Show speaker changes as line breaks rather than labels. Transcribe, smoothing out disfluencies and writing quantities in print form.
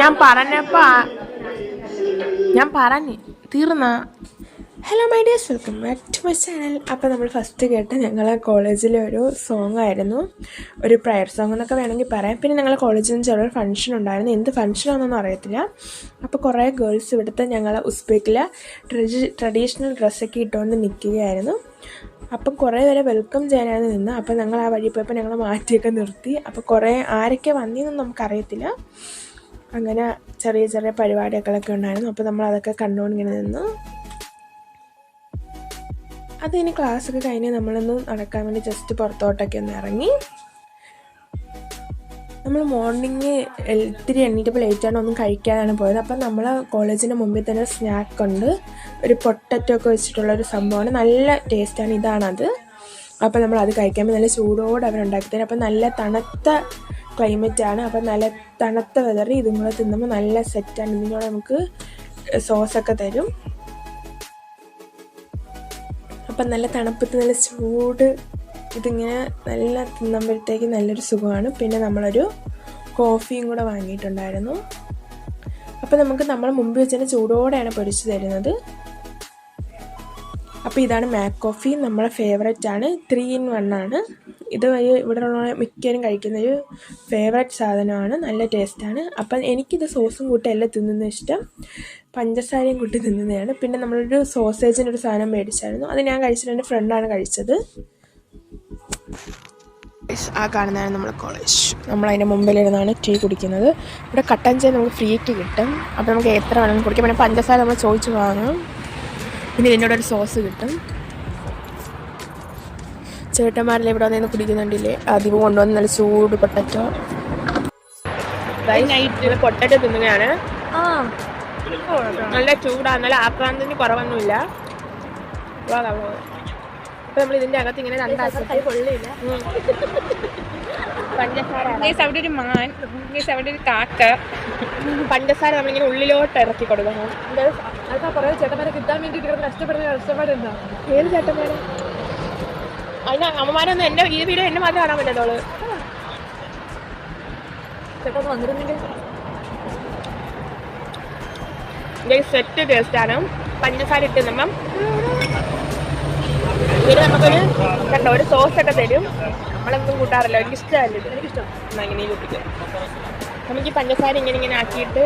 ഞാൻ പറഞ്ഞു തീർന്ന. Hello my dears, welcome back to my channel. അപ്പോൾ നമ്മൾ ഫസ്റ്റ് കേട്ട് ഞങ്ങളെ കോളേജിലെ ഒരു സോങ് ആയിരുന്നു, ഒരു പ്രയർ സോങ് എന്നൊക്കെ വേണമെങ്കിൽ പറയാം. പിന്നെ ഞങ്ങളെ കോളേജിൽ നിന്ന് ചെറിയൊരു ഫംഗ്ഷൻ ഉണ്ടായിരുന്നു, എന്ത് ഫംഗ്ഷനാണെന്നൊന്നും അറിയത്തില്ല. അപ്പോൾ കുറേ ഗേൾസ് ഇവിടുത്തെ ഞങ്ങളെ ഉസ്ബെക്കിലെ ട്രഡീഷണൽ ഡ്രസ്സൊക്കെ ഇട്ടുകൊണ്ട് നിൽക്കുകയായിരുന്നു. അപ്പം കുറേ പേരെ വെൽക്കം ചെയ്യാനാണ് നിന്ന്. അപ്പോൾ ഞങ്ങൾ ആ വഴി പോയപ്പോൾ ഞങ്ങൾ മാറ്റിയൊക്കെ നിർത്തി. അപ്പോൾ കുറേ ആരൊക്കെ വന്നിയെന്നൊന്നും നമുക്കറിയത്തില്ല. അങ്ങനെ ചെറിയ ചെറിയ പരിപാടികളൊക്കെ ഉണ്ടായിരുന്നു. അപ്പോൾ നമ്മൾ അതൊക്കെ കണ്ടുകൊണ്ടിങ്ങനെ നിന്നു. അതിന് ക്ലാസ്സൊക്കെ കഴിഞ്ഞ് നമ്മളൊന്ന് നടക്കാൻ വേണ്ടി ജസ്റ്റ് പുറത്തോട്ടൊക്കെ ഒന്ന് ഇറങ്ങി. നമ്മൾ മോർണിംഗ് ഇത്തിരി എണ്ണീറ്റപ്പോൾ ലേറ്റാണ്, ഒന്നും കഴിക്കാതാണ് പോയത്. അപ്പം നമ്മൾ കോളേജിൻ്റെ മുമ്പിൽ തന്നെ സ്നാക്ക് ഉണ്ട്, ഒരു പൊട്ടറ്റോ ഒക്കെ വെച്ചിട്ടുള്ളൊരു സംഭവമാണ്, നല്ല ടേസ്റ്റാണ്. ഇതാണത്. അപ്പോൾ നമ്മൾ അത് കഴിക്കാൻ നല്ല ചൂടോടെ അവരുണ്ടാക്കി തരും. അപ്പം നല്ല തണുത്ത ക്ലൈമറ്റാണ്. അപ്പം നല്ല തണുത്ത വെതറി ഇതും കൂടെ തിന്നുമ്പോൾ നല്ല സെറ്റാണ്. ഇതിനോട് നമുക്ക് സോസൊക്കെ തരും. അപ്പം നല്ല തണുപ്പത്ത് നല്ല ചൂട് ഇതിങ്ങനെ നല്ല തിന്നുമ്പോഴത്തേക്ക് നല്ലൊരു സുഖമാണ്. പിന്നെ നമ്മളൊരു കോഫിയും കൂടെ വാങ്ങിയിട്ടുണ്ടായിരുന്നു. അപ്പം നമുക്ക് നമ്മൾ മുമ്പ് വെച്ചതിന് ചൂടോടെയാണ് പൊരിച്ച് തരുന്നത്. അപ്പോൾ ഇതാണ് മാക് കോഫി, നമ്മളെ ഫേവറേറ്റ് ആണ്. 3 in 1 ആണ് ഇത്. ഇവിടെ ഉള്ള മിക്കവരും കഴിക്കുന്നൊരു ഫേവറേറ്റ് സാധനമാണ്, നല്ല ടേസ്റ്റാണ്. അപ്പം എനിക്കിത് സോസും കൂട്ടി എല്ലാം തിന്നുന്നത് ഇഷ്ടം, പഞ്ചസാരയും കൂട്ടി തിന്നുന്നതാണ്. പിന്നെ നമ്മളൊരു സോസേജിനൊരു സാധനം മേടിച്ചായിരുന്നു, അത് ഞാൻ കഴിച്ചിട്ട് എൻ്റെ ഫ്രണ്ടാണ് കഴിച്ചത്. ആ കാണുന്നതാണ് നമ്മുടെ കോളേജ്. നമ്മളതിൻ്റെ മുമ്പിലിരുന്നാണ് ടീ കുടിക്കുന്നത്. ഇവിടെ കട്ടൻ ചായ നമുക്ക് ഫ്രീക്ക് കിട്ടും. അപ്പോൾ നമുക്ക് എത്ര വേണമെങ്കിലും കുടിക്കാം. പിന്നെ പഞ്ചസാര നമ്മൾ ചോദിച്ച് വാങ്ങും. പിന്നെ ഇതിൻ്റെ കൂടെ ഒരു സോസ് കിട്ടും. ചേട്ടന്മാരെല്ലാം ഇവിടെ വന്നിരുന്ന് കുടിക്കുന്നുണ്ടില്ലേ, അധികം കൊണ്ടുവന്ന് നല്ല ചൂട് പൊട്ടറ്റോ പൊട്ടറ്റോ തിന്നുകയാണ്. നല്ല ചൂടാണ്, നല്ല ആക്രാന്തത്തിന് കുറവൊന്നുമില്ല. അപ്പോൾ നമ്മൾ ഇതിൻ്റെ അകത്ത് ഇങ്ങനെ രണ്ടാക്കി കൊള്ളില്ല. പഞ്ചസാര അവിടെ ഒരു മാൻ, അവിടെ ഒരു കാക്ക. പഞ്ചസാര നമ്മളിങ്ങനെ ഉള്ളിലോട്ട് ഇറക്കി കൊടുക്കണം.
കുറേ ചേട്ടന്മാരെ കിട്ടാൻ വേണ്ടിയിട്ട് കഷ്ടപ്പെടുന്ന കഷ്ടപ്പാടുണ്ടാവും.
ഏത് ചേട്ടന്മാരെ? അതിന് അമ്മമാരൊന്നും എൻ്റെ ഈ വീഡിയോ എന്നെ മാത്രമേ കാണാൻ പറ്റത്തുള്ളൂ.
ചേട്ടൻ വന്നിരുന്നെങ്കിൽ
സെറ്റ് ടേസ്റ്റാണ്. പഞ്ചസാര ഇട്ട് നമ്മൾ ഇതിൽ നമുക്കൊരു കണ്ടോ ഒരു സോസൊക്കെ തരും. നമ്മളൊന്നും കൂട്ടാറില്ല, എനിക്കിഷ്ടമല്ല ഇത്. എനിക്കിഷ്ടം ഇങ്ങനെ കൂട്ടിക്കും. നമുക്ക് ഈ പഞ്ചസാര ഇങ്ങനെ ആക്കിയിട്ട്